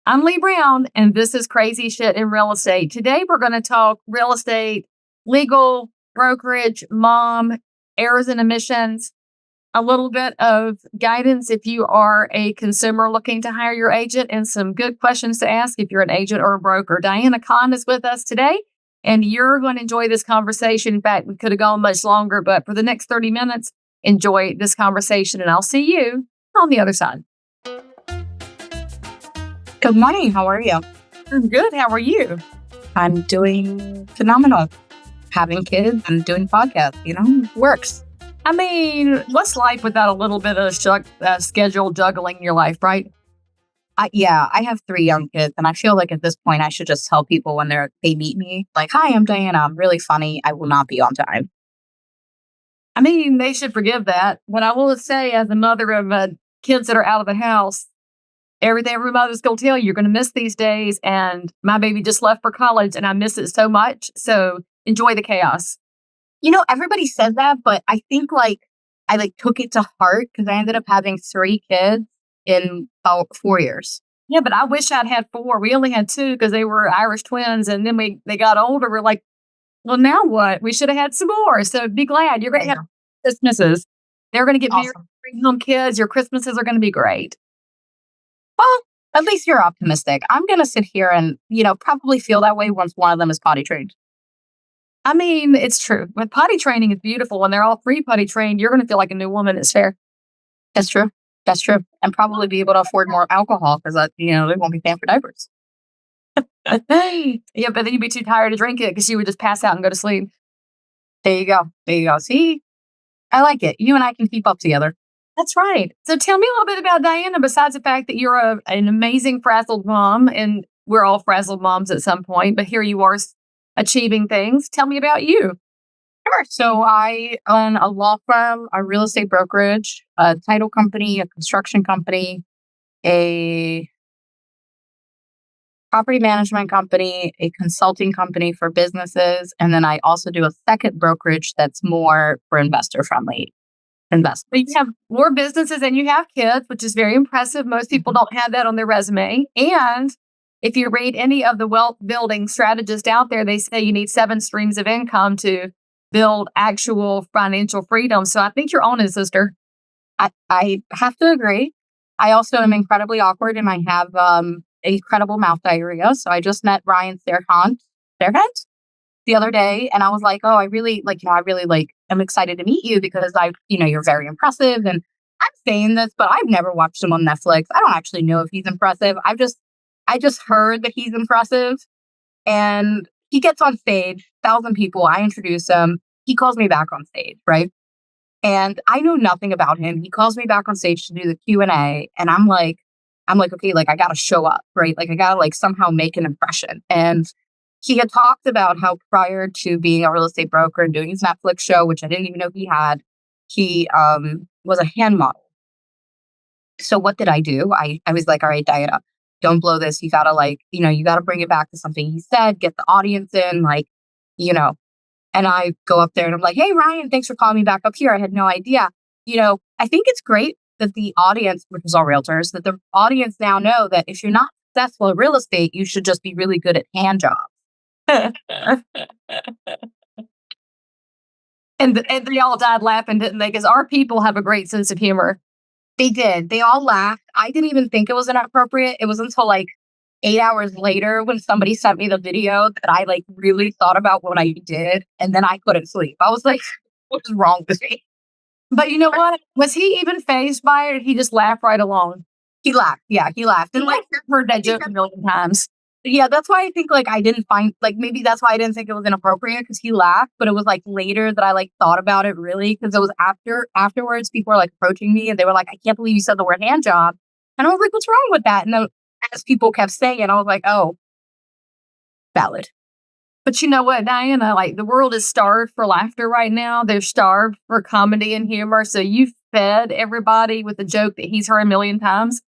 I'm Leigh Brown, and this is Crazy Shit in Real Estate. Today, we're going to talk real estate, legal, brokerage, mom, errors and omissions, a little bit of guidance if you are a consumer looking to hire your agent, and some good questions to ask if you're an agent or a broker. Diana Kahn is with us today, and you're going to enjoy this conversation. In fact, we could have gone much longer, but for the next 30 minutes, enjoy this conversation, and I'll see you on the other side. Good morning. How are you? I'm good. How are you? I'm doing phenomenal. Having kids and doing podcasts, works. I mean, what's life without a little bit of schedule juggling in your life, right? I have 3 young kids, and I feel like at this point I should just tell people when they meet me, like, "Hi, I'm Diana. I'm really funny. I will not be on time." I mean, they should forgive that. What I will say, as a mother of kids that are out of the house, everything every mother's going to tell you, you're going to miss these days. And my baby just left for college, and I miss it so much. So enjoy the chaos. Everybody says that, but I think I took it to heart because I ended up having 3 kids in about 4 years. Yeah, but I wish I'd had 4. We only had 2 because they were Irish twins. And then they got older. We're like, well, now what? We should have had some more. So be glad. You're going to have Christmases. They're going to get married, bring home kids. Your Christmases are going to be great. Well, at least you're optimistic. I'm going to sit here and, probably feel that way once one of them is potty trained. I mean, it's true. But potty training is beautiful. When they're all 3 potty trained, you're going to feel like a new woman. It's fair. That's true. That's true. And probably be able to afford more alcohol because, they won't be paying for diapers. Yeah, but then you'd be too tired to drink it because you would just pass out and go to sleep. There you go. See, I like it. You and I can keep up together. That's right. So tell me a little bit about Diana, besides the fact that you're an amazing frazzled mom, and we're all frazzled moms at some point, but here you are achieving things. Tell me about you. Sure. So I own a law firm, a real estate brokerage, a title company, a construction company, a property management company, a consulting company for businesses, and then I also do a second brokerage that's more for investor-friendly investment. But you have more businesses and you have kids, which is very impressive. Most people don't have that on their resume. And if you read any of the wealth building strategists out there, they say you need 7 streams of income to build actual financial freedom. So I think you're on it, sister. I have to agree. I also am incredibly awkward, and I have incredible mouth diarrhea. So I just met Ryan Serhant the other day, and I was like, oh, I really I'm excited to meet you because you're very impressive. And I'm saying this, but I've never watched him on Netflix. I don't actually know if he's impressive. I just heard that he's impressive, and he gets on stage, 1,000 people. I introduce him. He calls me back on stage, right? And I know nothing about him. He calls me back on stage to do the Q&A, and I'm like, okay, I got to show up, right? I got to somehow make an impression. And he had talked about how prior to being a real estate broker and doing his Netflix show, which I didn't even know he had, he was a hand model. So what did I do? I was like, all right, Diana, don't blow this. You got to you got to bring it back to something he said, get the audience in, and I go up there and I'm like, hey, Ryan, thanks for calling me back up here. I had no idea. I think it's great that the audience, which is all realtors, that the audience now know that if you're not successful in real estate, you should just be really good at hand jobs. And they all died laughing, didn't they? Because our people have a great sense of humor. They did. They all laughed. I didn't even think it was inappropriate. It was until 8 hours later when somebody sent me the video that I really thought about what I did, and then I couldn't sleep. I was like, what is wrong with me? But you know what? Was he even fazed by it, or he just laughed right along? He laughed. Yeah, he laughed. And I've heard that joke a million times. Yeah, that's why I think I didn't find maybe that's why I didn't think it was inappropriate, because he laughed. But it was later that I thought about it really, because it was afterwards people were approaching me and they were like, I can't believe you said the word hand job. And I was like, what's wrong with that? And then as people kept saying, I was like, oh, valid. But you know what, Diana, the world is starved for laughter right now. They're starved for comedy and humor. So you fed everybody with a joke that he's heard a million times.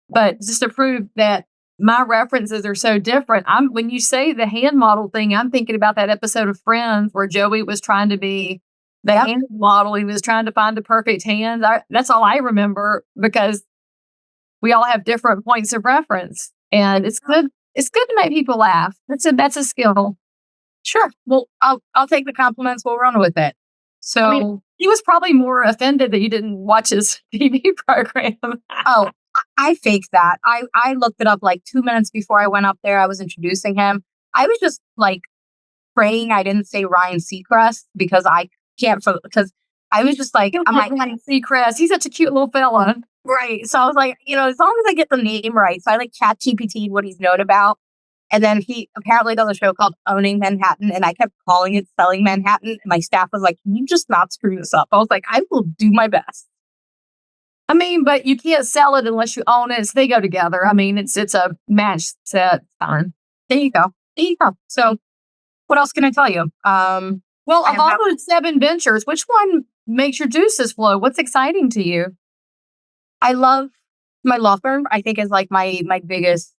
But just to prove that my references are so different, when you say the hand model thing, I'm thinking about that episode of Friends where Joey was trying to be the hand model. He was trying to find the perfect hands. That's all I remember, because we all have different points of reference. And it's good. It's good to make people laugh. That's a skill. Sure. Well, I'll take the compliments. We'll run with it. So I mean, he was probably more offended that you didn't watch his TV program. oh, I faked that. I looked it up like 2 minutes before I went up there. I was introducing him. I was just like praying I didn't say Ryan Seacrest because I can't because I was just like, I'm like, Ryan Seacrest. He's such a cute little fella. right. So I was like, as long as I get the name right. So I like chat GPT what he's known about. And then he apparently does a show called Owning Manhattan. And I kept calling it Selling Manhattan. And my staff was like, can you just not screw this up? I was like, I will do my best. I mean, but you can't sell it unless you own it. So they go together. I mean, it's a match set. Fine. There you go. There you go. So what else can I tell you? Well, of all those 7 ventures, which one makes your juices flow? What's exciting to you? I love my law firm. I think is like my biggest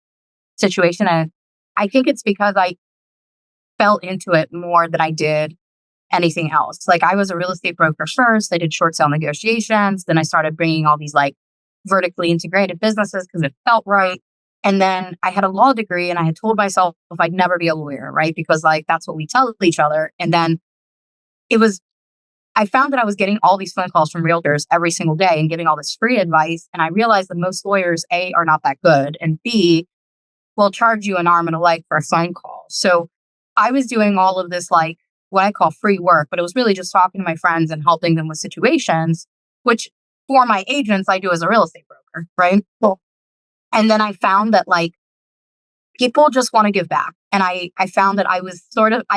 situation. And I think it's because I fell into it more than I did anything else. Like I was a real estate broker first. I did short sale negotiations. Then I started bringing all these like vertically integrated businesses because it felt right. And then I had a law degree and I had told myself I'd never be a lawyer, right? Because like that's what we tell each other. And then I found that I was getting all these phone calls from realtors every single day and giving all this free advice. And I realized that most lawyers, A, are not that good, and B, will charge you an arm and a leg for a phone call. So I was doing all of this, like what I call free work, but it was really just talking to my friends and helping them with situations, which for my agents, I do as a real estate broker, right? Cool. And then I found that like people just want to give back. And I found that I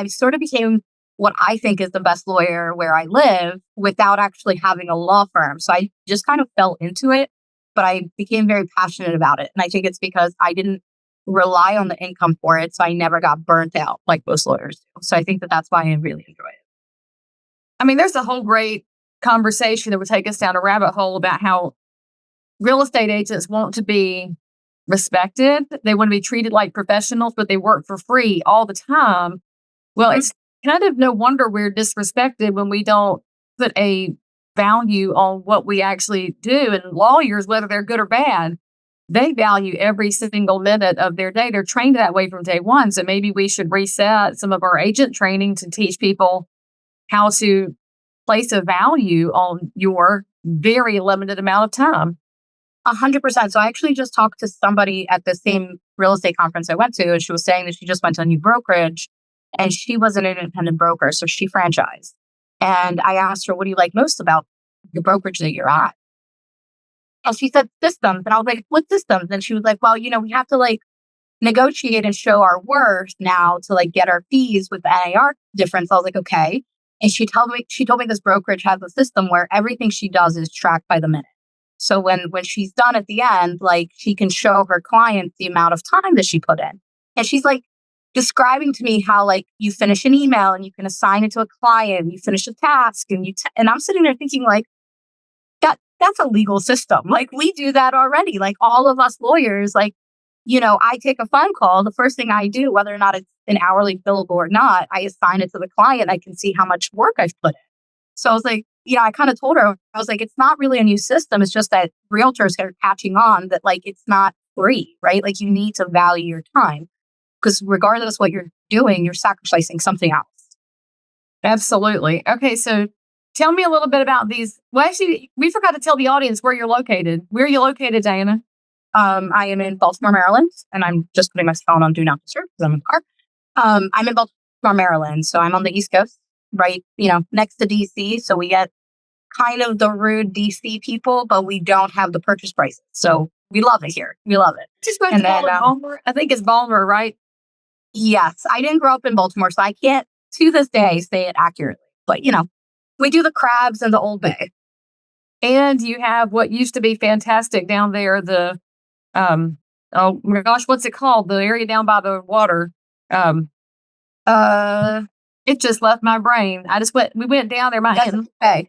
sort of became what I think is the best lawyer where I live without actually having a law firm. So I just kind of fell into it, but I became very passionate about it. And I think it's because I didn't rely on the income for it. So I never got burnt out like most lawyers do. So I think that that's why I really enjoy it. I mean, there's a whole great conversation that would take us down a rabbit hole about how real estate agents want to be respected. They want to be treated like professionals, but they work for free all the time. Well, it's kind of no wonder we're disrespected when we don't put a value on what we actually do. And lawyers, whether they're good or bad, they value every single minute of their day. They're trained that way from day one. So maybe we should reset some of our agent training to teach people how to place a value on your very limited amount of time. 100%. So I actually just talked to somebody at the same real estate conference I went to, and she was saying that she just went to a new brokerage and she was an independent broker. So she franchised. And I asked her, what do you like most about the brokerage that you're at? And she said systems. And I was like, what systems? And she was like, well, we have to like negotiate and show our worth now to like get our fees with the NAR difference. I was like, okay. And she told me this brokerage has a system where everything she does is tracked by the minute. So when she's done at the end, like she can show her clients the amount of time that she put in. And she's like describing to me how like you finish an email and you can assign it to a client, you finish a task and and I'm sitting there thinking like, that's a legal system. Like we do that already. Like all of us lawyers, like, I take a phone call. The first thing I do, whether or not it's an hourly billable or not, I assign it to the client. I can see how much work I've put in. So I was like, I kind of told her, I was like, it's not really a new system. It's just that realtors are catching on that like, it's not free, right? Like you need to value your time because regardless what you're doing, you're sacrificing something else. Absolutely. Okay. So tell me a little bit about these. Well, actually, we forgot to tell the audience where you're located. Where are you located, Diana? I am in Baltimore, Maryland, and I'm just putting my phone on Do Not Disturb because I'm in the car. I'm in Baltimore, Maryland, so I'm on the East Coast, right? Next to DC. So we get kind of the rude DC people, but we don't have the purchase prices. So we love it here. We love it. Just went to Baltimore. I think it's Baltimore, right? Yes. I didn't grow up in Baltimore, so I can't, to this day, say it accurately. But, we do the crabs and the Old Bay. And you have what used to be fantastic down there, the, oh my gosh, what's it called? The area down by the water. It just left my brain. We went down there. Chesapeake Bay.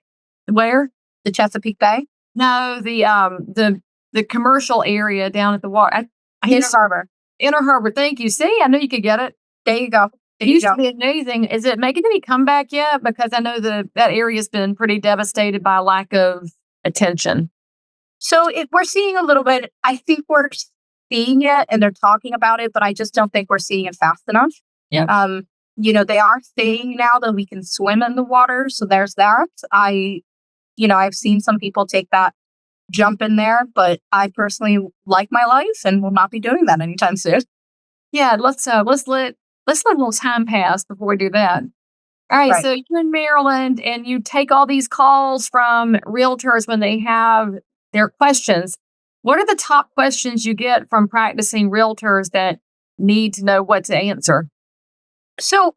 Where? The Chesapeake Bay? No, the commercial area down at the water. Inner Harbor. Inner Harbor. Thank you. See, I knew you could get it. There you go. It used to be amazing. Is it making any comeback yet? Because I know that area's been pretty devastated by lack of attention. So we're seeing a little bit. I think we're seeing it and they're talking about it, but I just don't think we're seeing it fast enough. Yeah. They are saying now that we can swim in the water. So there's that. I've seen some people take that jump in there, but I personally like my life and will not be doing that anytime soon. Yeah, let's let a little time pass before we do that. All right, Right. so you're in Maryland and you take all these calls from realtors when they have their questions. What are the top questions you get from practicing realtors that need to know what to answer? So,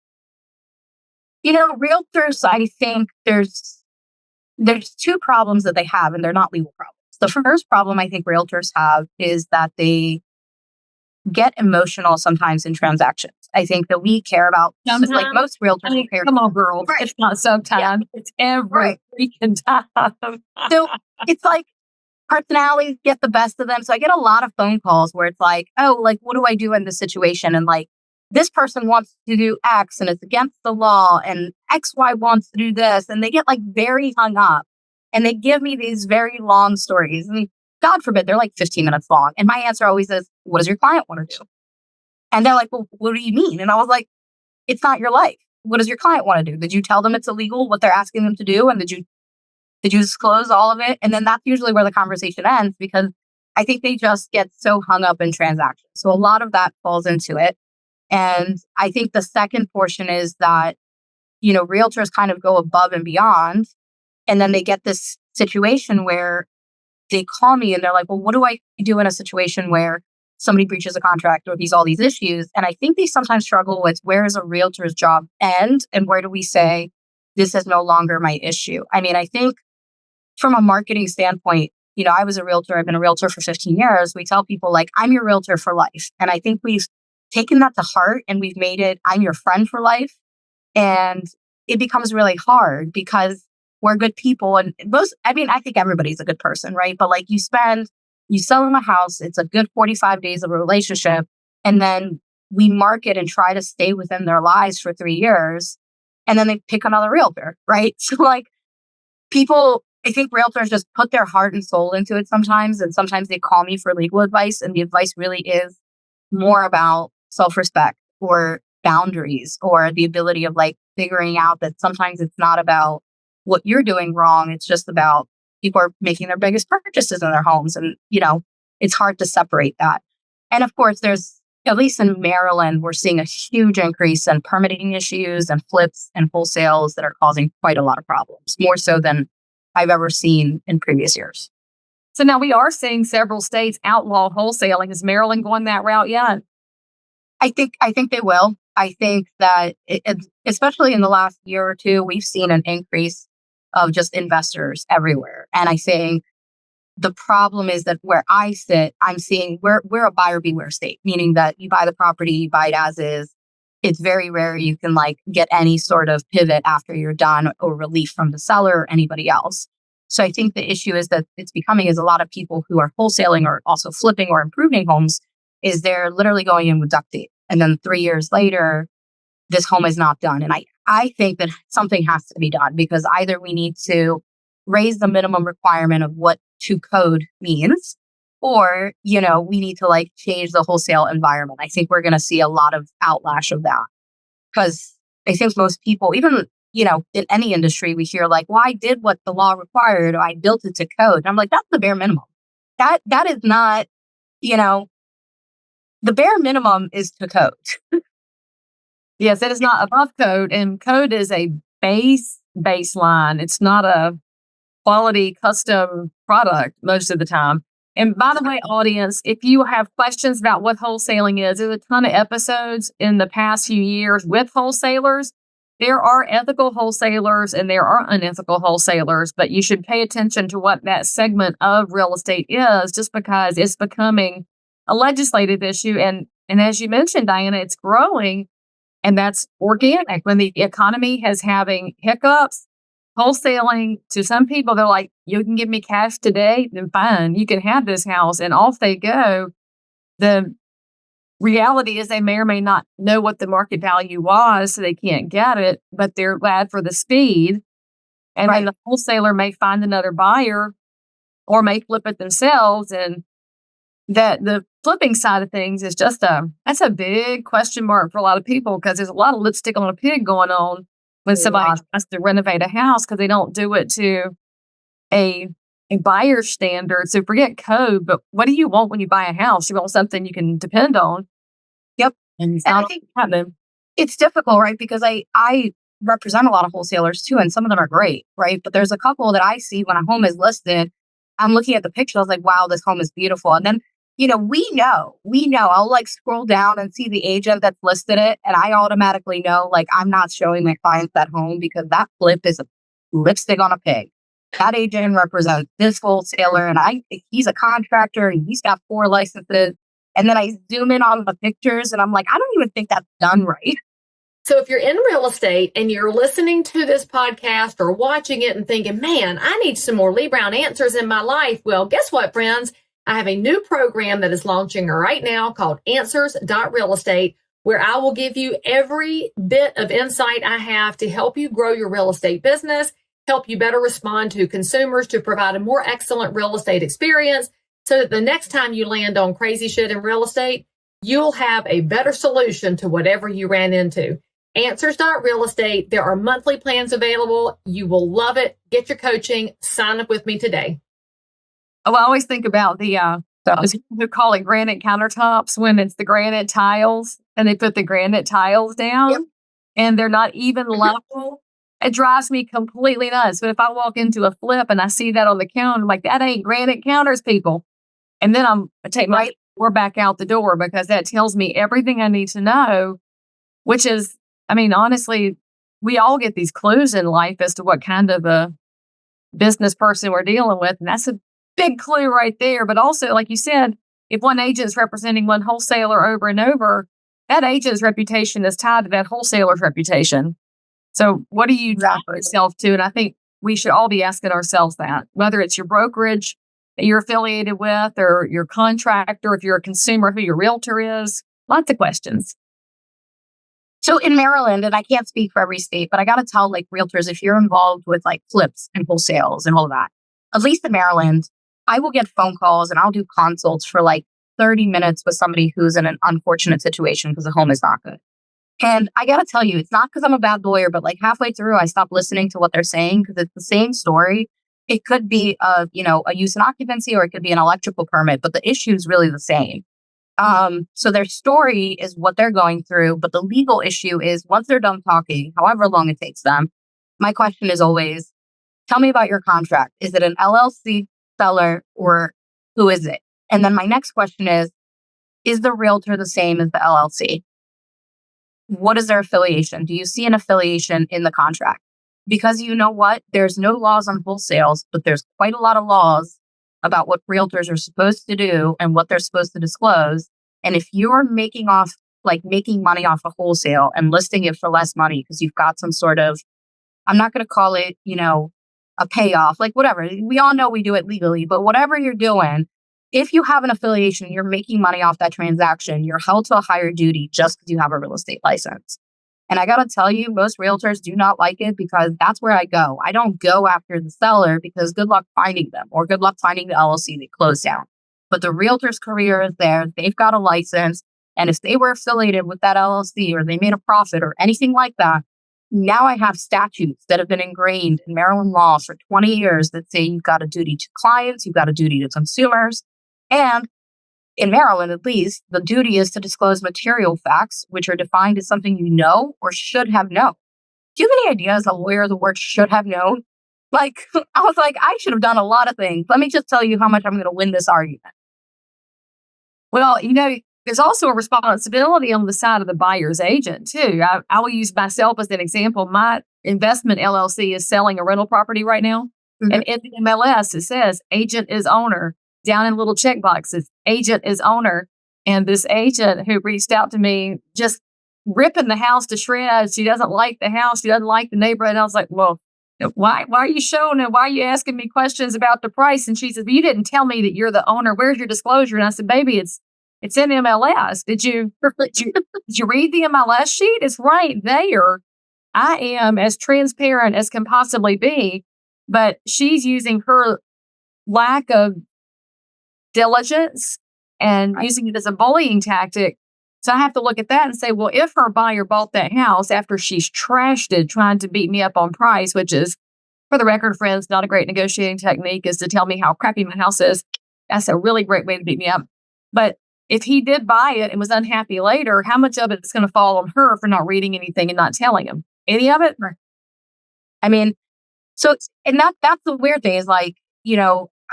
realtors, I think there's two problems that they have, and they're not legal problems. The first problem I think realtors have is that they get emotional sometimes in transactions. I think that we care about, like Sometimes. most realtors care. Come on, girl. Right. It's not sometimes. It's every Right. freaking time. So it's like personalities get the best of them. So I get a lot of phone calls where it's like, oh, like, what do I do in this situation? And like, this person wants to do X and it's against the law, and XY wants to do this. And they get like very hung up and they give me these very long stories. And God forbid, they're like 15 minutes long. And my answer always is, what does your client want to do? And they're like, well, what do you mean? And I was like, it's not your life. What does your client want to do? Did you tell them it's illegal what they're asking them to do? And did you disclose all of it? And then that's usually where the conversation ends, because I think they just get so hung up in transactions. So a lot of that falls into it. And I think the second portion is that, realtors kind of go above and beyond. And then they get this situation where they call me and they're like, well, what do I do in a situation where somebody breaches a contract or all these issues? And I think they sometimes struggle with, where does a realtor's job end? And where do we say, this is no longer my issue? I mean, I think from a marketing standpoint, I was a realtor. I've been a realtor for 15 years. We tell people like, I'm your realtor for life. And I think we've taken that to heart and we've made it, I'm your friend for life. And it becomes really hard because we're good people. And I think everybody's a good person, right? But like you sell them a house, it's a good 45 days of a relationship. And then we market and try to stay within their lives for 3 years. And then they pick another realtor, right? So like I think realtors just put their heart and soul into it sometimes. And sometimes they call me for legal advice. And the advice really is more about self-respect or boundaries or the ability of like figuring out that sometimes it's not about what you're doing wrong. It's just about people are making their biggest purchases in their homes. And, it's hard to separate that. And of course, there's, at least in Maryland, we're seeing a huge increase in permitting issues and flips and wholesales that are causing quite a lot of problems, more so than I've ever seen in previous years. So now we are seeing several states outlaw wholesaling. Is Maryland going that route yet? I think they will. I think that especially in the last year or two, we've seen an increase of just investors everywhere. And I think the problem is that where I sit, I'm seeing we're a buyer beware state, meaning that you buy the property, you buy it as is. It's very rare you can like get any sort of pivot after you're done or relief from the seller or anybody else. So I think the issue is that it's becoming is a lot of people who are wholesaling or also flipping or improving homes is they're literally going in with duct tape. And then 3 years later, this home is not done. And I think that something has to be done, because either we need to raise the minimum requirement of what to code means, or, we need to like change the wholesale environment. I think we're going to see a lot of outlash of that, because I think most people, even, in any industry, we hear like, well, I did what the law required, or I built it to code. And I'm like, that's the bare minimum. That is not, the bare minimum is to code. Yes, it is not above code, and code is a baseline. It's not a quality custom product most of the time. And by the way, audience, if you have questions about what wholesaling is, there's a ton of episodes in the past few years with wholesalers. There are ethical wholesalers and there are unethical wholesalers, but you should pay attention to what that segment of real estate is, just because it's becoming a legislative issue. And as you mentioned, Diana, it's growing, and that's organic. When the economy is having hiccups, wholesaling, to some people, they're like, you can give me cash today, then fine, you can have this house, and off they go. The reality is they may or may not know what the market value was, so they can't get it, but they're glad for the speed. And Right. then the wholesaler may find another buyer or may flip it themselves. And that the flipping side of things is that's a big question mark for a lot of people because there's a lot of lipstick on a pig going on when somebody tries to renovate a house because they don't do it to a buyer standard. So forget code, but what do you want when you buy a house? You want something you can depend on. Yep. And I think it's difficult, right? Because I represent a lot of wholesalers too, and some of them are great, right? But there's a couple that I see when a home is listed, I'm looking at the picture, I was like, wow, this home is beautiful. And then, we know, I'll like scroll down and see the agent that's listed it. And I automatically know, like, I'm not showing my clients that home because that flip is a lipstick on a pig. That agent represents this wholesaler and he's a contractor and he's got 4 licenses. And then I zoom in on the pictures and I'm like, I don't even think that's done right. So if you're in real estate and you're listening to this podcast or watching it and thinking, man, I need some more Leigh Brown answers in my life. Well, guess what, friends? I have a new program that is launching right now called Answers.Realestate, where I will give you every bit of insight I have to help you grow your real estate business, help you better respond to consumers, to provide a more excellent real estate experience so that the next time you land on crazy shit in real estate, you'll have a better solution to whatever you ran into. Answers.Realestate. There are monthly plans available. You will love it. Get your coaching. Sign up with me today. Oh, I always think about the people who call it granite countertops when it's the granite tiles and they put the granite tiles down and they're not even level. It drives me completely nuts. But if I walk into a flip and I see that on the counter, I'm like, that ain't granite counters, people. And then I take my door back out the door because that tells me everything I need to know, which is, I mean, honestly, we all get these clues in life as to what kind of a business person we're dealing with. And that's a big clue right there. But also, like you said, if one agent is representing one wholesaler over and over, that agent's reputation is tied to that wholesaler's reputation. So what do you drive yourself to? And I think we should all be asking ourselves that, whether it's your brokerage that you're affiliated with or your contractor, if you're a consumer, who your realtor is, lots of questions. So in Maryland, and I can't speak for every state, but I got to tell like realtors, if you're involved with like flips and wholesales and all of that, at least in Maryland, I will get phone calls and I'll do consults for like 30 minutes with somebody who's in an unfortunate situation because the home is not good. And I got to tell you, it's not because I'm a bad lawyer, but like halfway through, I stopped listening to what they're saying because it's the same story. It could be a use and occupancy, or it could be an electrical permit, but the issue is really the same. So their story is what they're going through, but the legal issue is once they're done talking, however long it takes them, my question is always, tell me about your contract. Is it an LLC seller or who is it? And then my next question is the realtor the same as the LLC? What is their affiliation? Do you see an affiliation in the contract? Because you know what? There's no laws on wholesales, but there's quite a lot of laws about what realtors are supposed to do and what they're supposed to disclose. And if you're making money off a wholesale and listing it for less money because you've got some sort of, I'm not going to call it, a payoff, like whatever. We all know we do it legally, but whatever you're doing, if you have an affiliation, you're making money off that transaction, you're held to a higher duty just because you have a real estate license. And I got to tell you, most realtors do not like it because that's where I go. I don't go after the seller because good luck finding them or good luck finding the LLC they closed down. But the realtor's career is there. They've got a license. And if they were affiliated with that LLC or they made a profit or anything like that, now I have statutes that have been ingrained in Maryland law for 20 years that say you've got a duty to clients, you've got a duty to consumers. And in Maryland, at least, the duty is to disclose material facts, which are defined as something you know or should have known. Do you have any idea as a lawyer the word should have known? Like, I was like, I should have done a lot of things. Let me just tell you how much I'm going to win this argument. Well, there's also a responsibility on the side of the buyer's agent, too. I will use myself as an example. My investment LLC is selling a rental property right now. Mm-hmm. And in the MLS, it says agent is owner. Down in little check boxes, agent is owner. And this agent who reached out to me just ripping the house to shreds. She doesn't like the house. She doesn't like the neighborhood. And I was like, well, why are you showing it? Why are you asking me questions about the price? And she said, you didn't tell me that you're the owner. Where's your disclosure? And I said, baby, it's in MLS. Did you read the MLS sheet? It's right there. I am as transparent as can possibly be, but she's using her lack of diligence and using it as a bullying tactic. So I have to look at that and say, well, if her buyer bought that house after she's trashed it, trying to beat me up on price, which is, for the record, friends, not a great negotiating technique, is to tell me how crappy my house is. That's a really great way to beat me up. But if he did buy it and was unhappy later, how much of it is going to fall on her for not reading anything and not telling him? Any of it? I mean, and that's the weird thing is like,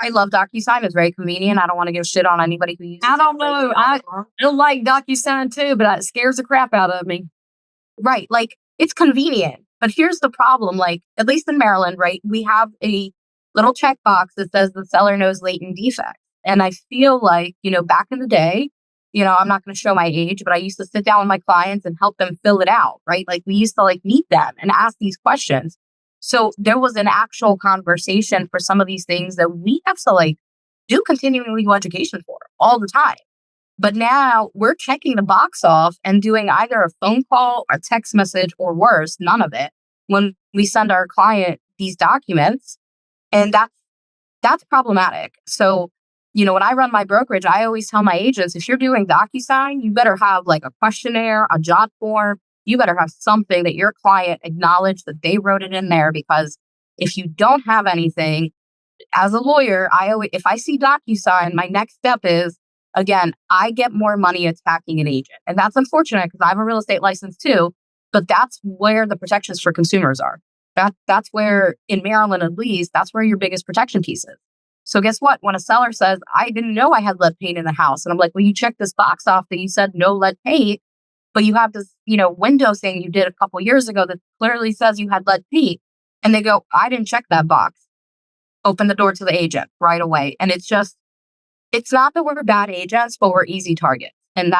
I love DocuSign. It's very convenient. I don't want to give shit on anybody who uses it. I don't know. I don't like DocuSign too, but it scares the crap out of me. Right. Like, it's convenient. But here's the problem. Like, at least in Maryland, right, we have a little checkbox that says the seller knows latent defects. And I feel like, back in the day, I'm not going to show my age, but I used to sit down with my clients and help them fill it out, right? Like, we used to meet them and ask these questions. So there was an actual conversation for some of these things that we have to do continuing legal education for all the time. But now we're checking the box off and doing either a phone call, a text message, or worse, none of it when we send our client these documents. And that's problematic. So, when I run my brokerage, I always tell my agents, if you're doing DocuSign, you better have a questionnaire, a jot form. You better have something that your client acknowledged that they wrote it in there, because if you don't have anything, as a lawyer, if I see DocuSign, my next step is, again, I get more money attacking an agent. And that's unfortunate because I have a real estate license too, but that's where the protections for consumers are. That's where, in Maryland at least, that's where your biggest protection piece is. So guess what? When a seller says, I didn't know I had lead paint in the house, and I'm like, well, you checked this box off that you said no lead paint, but you have this, window thing you did a couple years ago that clearly says you had lead paint. And they go, I didn't check that box. Open the door to the agent right away. And it's not that we're bad agents, but we're easy targets. And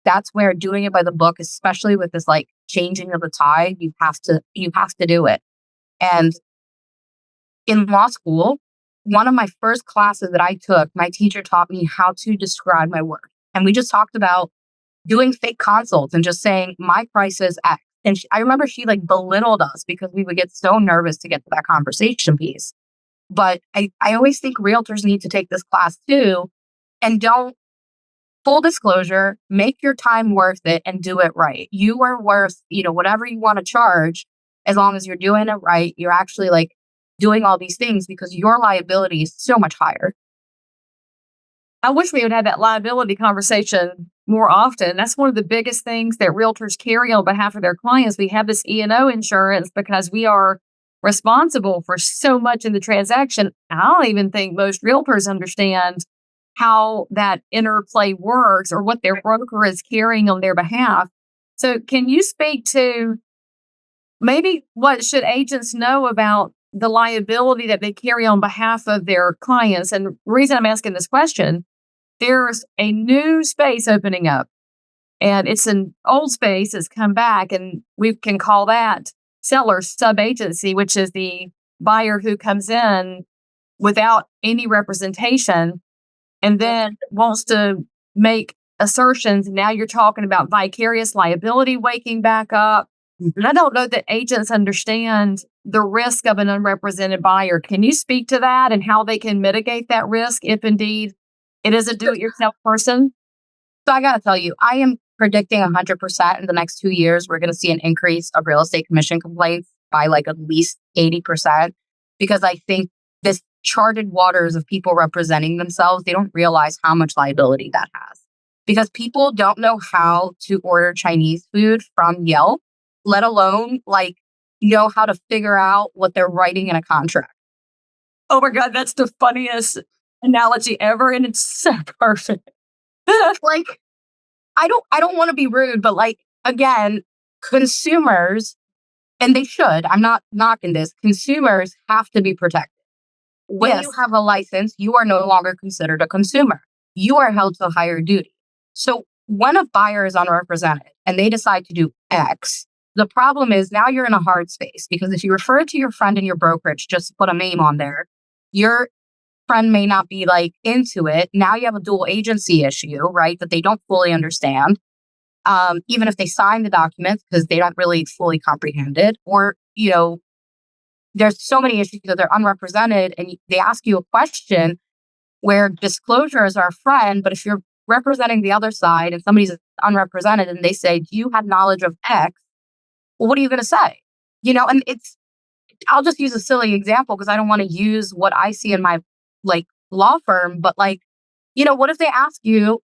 that's where doing it by the book, especially with this changing of the tide, you have to do it. And in law school, one of my first classes that I took, my teacher taught me how to describe my work. And we just talked about doing fake consults and just saying my price is X. And I remember she belittled us because we would get so nervous to get to that conversation piece. But I always think realtors need to take this class too. And don't, full disclosure, make your time worth it and do it right. You are worth, whatever you want to charge, as long as you're doing it right. You're actually doing all these things, because your liability is so much higher. I wish we would have that liability conversation more often. That's one of the biggest things that realtors carry on behalf of their clients. We have this E&O insurance because we are responsible for so much in the transaction. I don't even think most realtors understand how that interplay works or what their broker is carrying on their behalf. So can you speak to maybe what should agents know about the liability that they carry on behalf of their clients? And the reason I'm asking this question, there's a new space opening up, and it's an old space that's come back, and we can call that seller sub-agency, which is the buyer who comes in without any representation and then wants to make assertions. Now you're talking about vicarious liability waking back up. And I don't know that agents understand the risk of an unrepresented buyer. Can you speak to that and how they can mitigate that risk if indeed it is a do-it-yourself person? So I got to tell you, I am predicting 100% in the next 2 years, we're going to see an increase of real estate commission complaints by at least 80%, because I think this charted waters of people representing themselves, they don't realize how much liability that has, because people don't know how to order Chinese food from Yelp, let alone know how to figure out what they're writing in a contract. Oh my God, that's the funniest analogy ever. And it's so perfect. I don't want to be rude, but again, consumers, and they should, I'm not knocking this, consumers have to be protected. When you have a license, you are no longer considered a consumer. You are held to a higher duty. So when a buyer is unrepresented and they decide to do X, the problem is now you're in a hard space, because if you refer to your friend in your brokerage, just to put a name on there, your friend may not be into it. Now you have a dual agency issue, right? That they don't fully understand. Even if they sign the documents, because they don't really fully comprehend it, or, there's so many issues that they're unrepresented and they ask you a question where disclosure is our friend. But if your representing the other side and somebody's unrepresented and they say, do you have knowledge of X? Well, what are you going to say? And I'll just use a silly example because I don't want to use what I see in my like law firm, but like, what if they ask you,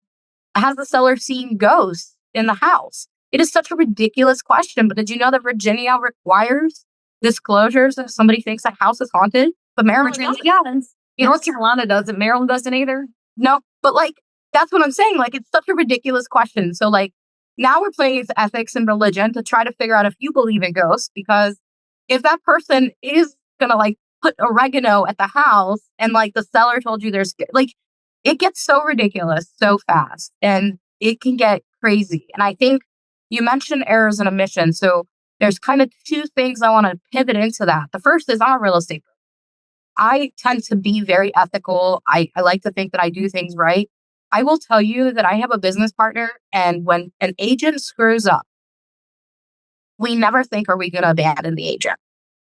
has the seller seen ghosts in the house? It is such a ridiculous question, but did you know that Virginia requires disclosures if somebody thinks a house is haunted? But Maryland does. North Carolina doesn't. Maryland doesn't either. No, but like, that's what I'm saying. Like, it's such a ridiculous question. So like, now we're playing with ethics and religion to try to figure out if you believe in ghosts, because if that person is going to like put oregano at the house and like the seller told you there's like, it gets so ridiculous so fast and it can get crazy. And I think you mentioned errors and omissions. So there's kind of two things I want to pivot into that. The first is I'm a real estate broker. I tend to be very ethical. I like to think that I do things right. I will tell you that I have a business partner, and when an agent screws up, we never think, are we going to abandon the agent?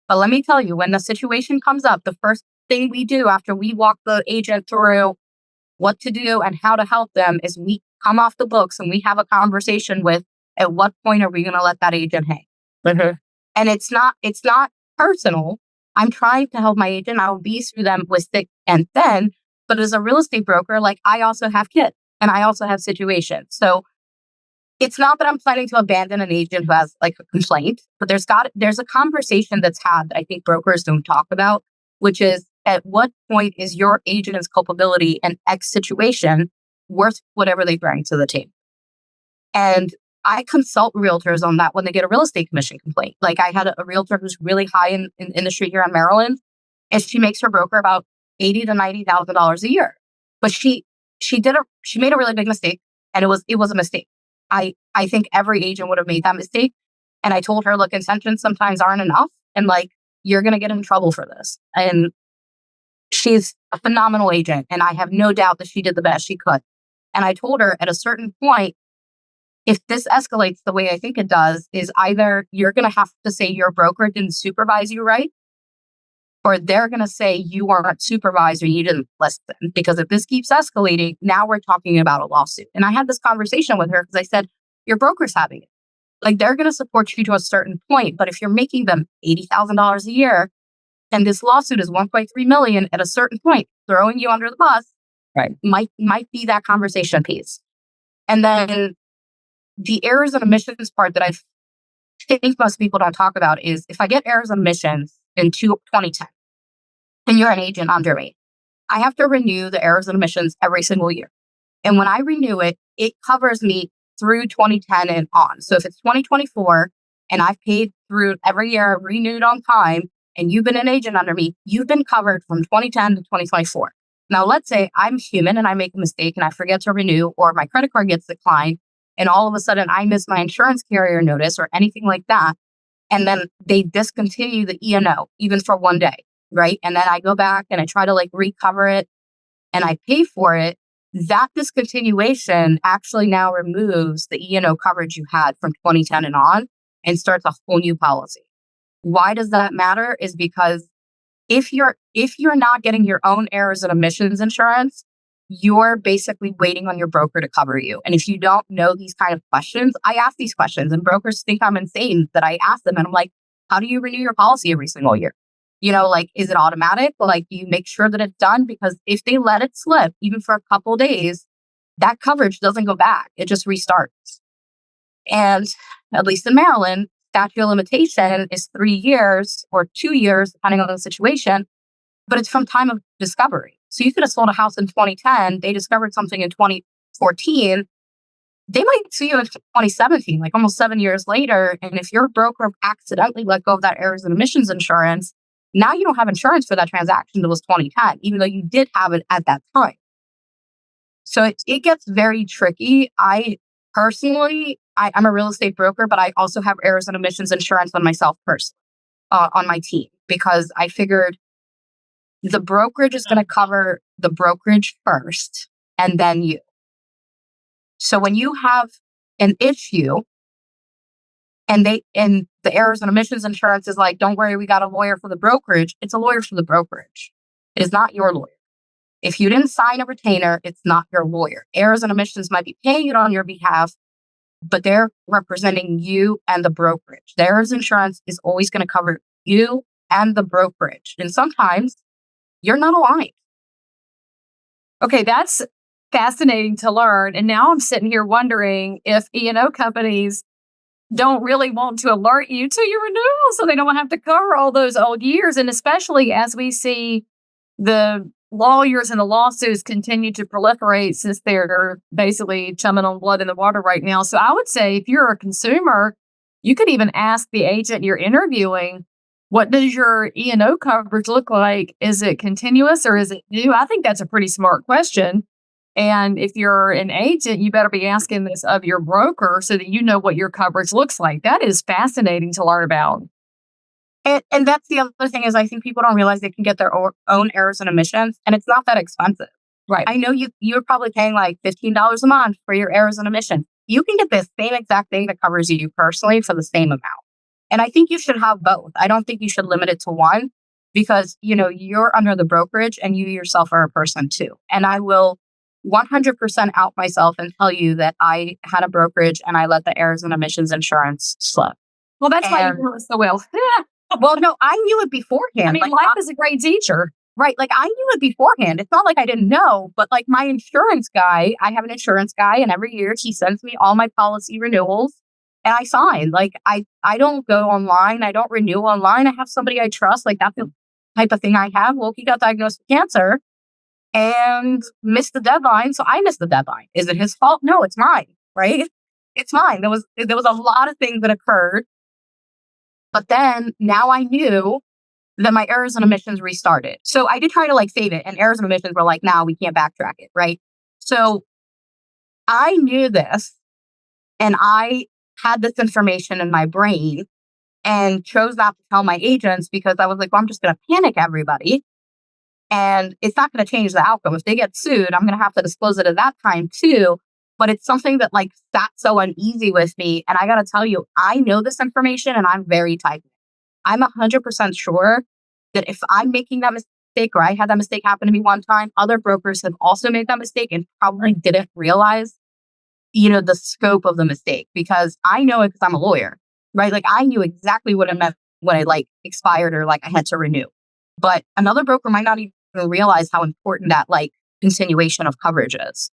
But let me tell you, when the situation comes up, the first thing we do after we walk the agent through what to do and how to help them is we come off the books and we have a conversation with, at what point are we going to let that agent hang? Mm-hmm. And it's not personal. I'm trying to help my agent. I'll be through them with thick and thin. But as a real estate broker, like I also have kids and I also have situations. So it's not that I'm planning to abandon an agent who has like a complaint, but there's a conversation that's had that I think brokers don't talk about, which is at what point is your agent's culpability in X situation worth whatever they bring to the table? And I consult realtors on that when they get a real estate commission complaint. Like I had a realtor who's really high in industry here in Maryland, and she makes her broker about $80,000 to $90,000 a year. But she made a really big mistake, and it was a mistake. I think every agent would have made that mistake. And I told her, look, intentions sometimes aren't enough, and like you're gonna get in trouble for this. And she's a phenomenal agent, and I have no doubt that she did the best she could. And I told her at a certain point, if this escalates the way I think it does, is either you're going to have to say your broker didn't supervise you right, or they're going to say you aren't supervised or you didn't listen. Because if this keeps escalating, now we're talking about a lawsuit. And I had this conversation with her because I said, your broker's having it. Like they're going to support you to a certain point. But if you're making them $80,000 a year and this lawsuit is $1.3 million at a certain point, throwing you under the bus, right, might be that conversation piece. And then the errors and omissions part that I think most people don't talk about is if I get errors and omissions in 2010, and you're an agent under me, I have to renew the errors and omissions every single year. And when I renew it, it covers me through 2010 and on. So if it's 2024 and I've paid through every year, renewed on time, and you've been an agent under me, you've been covered from 2010 to 2024. Now, let's say I'm human and I make a mistake and I forget to renew, or my credit card gets declined, and all of a sudden I miss my insurance carrier notice or anything like that. And then they discontinue the E&O even for one day, right? And then I go back and I try to like recover it and I pay for it. That discontinuation actually now removes the E&O coverage you had from 2010 and on and starts a whole new policy. Why does that matter? Is because if you're not getting your own errors and omissions insurance, you're basically waiting on your broker to cover you. And if you don't know these kind of questions, I ask these questions and brokers think I'm insane that I ask them. And I'm like, how do you renew your policy every single year? Like, is it automatic? Like, do you make sure that it's done? Because if they let it slip, even for a couple of days, that coverage doesn't go back. It just restarts. And at least in Maryland, statute of limitation is 3 years or 2 years, depending on the situation, but it's from time of discovery. So you could have sold a house in 2010. They discovered something in 2014. They might sue you in 2017, like almost 7 years later. And if your broker accidentally let go of that errors and omissions insurance, now you don't have insurance for that transaction that was 2010, even though you did have it at that time. So it gets very tricky. I personally, I'm a real estate broker, but I also have errors and omissions insurance on myself personally, on my team, because I figured the brokerage is going to cover the brokerage first and then you. So when you have an issue and the errors and omissions insurance is like, don't worry, we got a lawyer for the brokerage. It's a lawyer for the brokerage. It is not your lawyer. If you didn't sign a retainer, it's not your lawyer. Errors and omissions might be paying it on your behalf, but they're representing you and the brokerage. Theirs insurance is always going to cover you and the brokerage. And sometimes you're not aligned. Okay, that's fascinating to learn. And now I'm sitting here wondering if E&O companies don't really want to alert you to your renewal so they don't have to cover all those old years. And especially as we see the lawyers and the lawsuits continue to proliferate since they're basically chumming on blood in the water right now. So I would say if you're a consumer, you could even ask the agent you're interviewing, what does your E&O coverage look like? Is it continuous or is it new? I think that's a pretty smart question. And if you're an agent, you better be asking this of your broker so that you know what your coverage looks like. That is fascinating to learn about. And that's the other thing is I think people don't realize they can get their own errors and omissions, and it's not that expensive. Right. I know you're probably paying like $15 a month for your errors and omissions. You can get the same exact thing that covers you personally for the same amount. And I think you should have both. I don't think you should limit it to one because, you're under the brokerage and you yourself are a person too. And I will 100% out myself and tell you that I had a brokerage and I let the errors and omissions insurance slip. Well, that's why you know it so well. Well, no, I knew it beforehand. I mean, life is a great teacher. Right. Like I knew it beforehand. It's not like I didn't know, but like my insurance guy, I have an insurance guy and every year he sends me all my policy renewals and I sign. Like I don't go online. I don't renew online. I have somebody I trust. Like that's the type of thing I have. Well, he got diagnosed with cancer and missed the deadline. So I missed the deadline. Is it his fault? No, it's mine. Right. It's mine. There was a lot of things that occurred. But then now I knew that my errors and omissions restarted. So I did try to save it and errors and omissions were like, nah, we can't backtrack it. Right. So I knew this and I had this information in my brain and chose not to tell my agents because I was like, well, I'm just going to panic everybody. And it's not going to change the outcome. If they get sued, I'm going to have to disclose it at that time too. But it's something that sat so uneasy with me. And I got to tell you, I know this information and I'm very tight. I'm 100% sure that if I'm making that mistake or I had that mistake happen to me one time, other brokers have also made that mistake and probably didn't realize, the scope of the mistake because I know it because I'm a lawyer, right? I knew exactly what it meant when it expired or I had to renew. But another broker might not even realize how important that continuation of coverage is.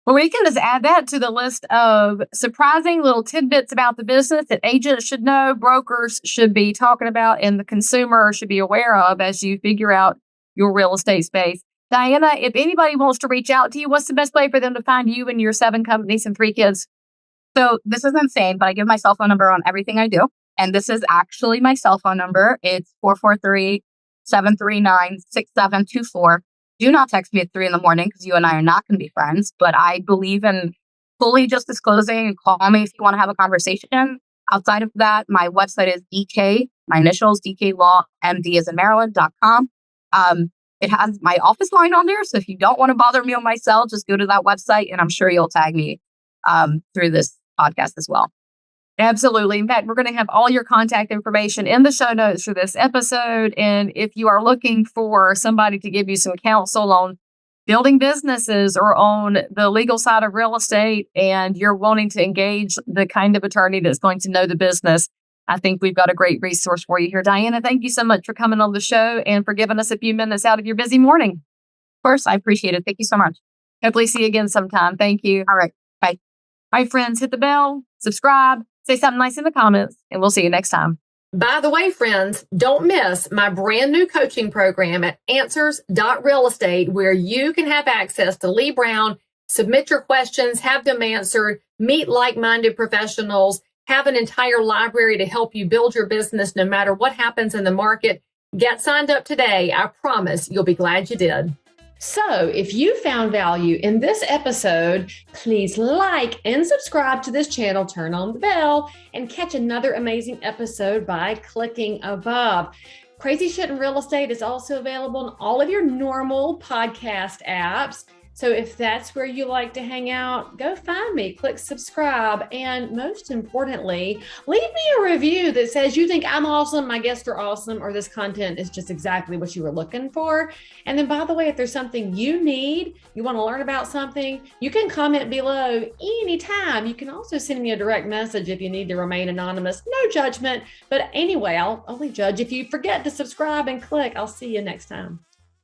Well, we can just add that to the list of surprising little tidbits about the business that agents should know, brokers should be talking about, and the consumer should be aware of as you figure out your real estate space. Diana, if anybody wants to reach out to you, what's the best way for them to find you and your 7 companies and 3 kids? So this is insane, but I give my cell phone number on everything I do. And this is actually my cell phone number. It's 443-739-6724. Do not text me at 3 a.m. because you and I are not going to be friends. But I believe in fully just disclosing and call me if you want to have a conversation. Outside of that, my website is DK, my initials, DKLawMD as in Maryland.com. It has my office line on there. So if you don't want to bother me on my cell, just go to that website and I'm sure you'll tag me through this podcast as well. Absolutely. In fact, we're going to have all your contact information in the show notes for this episode. And if you are looking for somebody to give you some counsel on building businesses or on the legal side of real estate, and you're wanting to engage the kind of attorney that's going to know the business, I think we've got a great resource for you here. Diana, thank you so much for coming on the show and for giving us a few minutes out of your busy morning. Of course, I appreciate it. Thank you so much. Hopefully see you again sometime. Thank you. All right. Bye. All right, friends, hit the bell, subscribe. Say something nice in the comments, and we'll see you next time. By the way, friends, don't miss my brand new coaching program at answers.realestate, where you can have access to Leigh Brown, submit your questions, have them answered, meet like-minded professionals, have an entire library to help you build your business no matter what happens in the market. Get signed up today. I promise you'll be glad you did. So if you found value in this episode, please like and subscribe to this channel, turn on the bell, and catch another amazing episode by clicking above. Crazy Shit in Real Estate is also available in all of your normal podcast apps. So if that's where you like to hang out, go find me, click subscribe. And most importantly, leave me a review that says you think I'm awesome, my guests are awesome, or this content is just exactly what you were looking for. And then, by the way, if there's something you need, you want to learn about something, you can comment below anytime. You can also send me a direct message if you need to remain anonymous. No judgment. But anyway, I'll only judge if you forget to subscribe and click. I'll see you next time.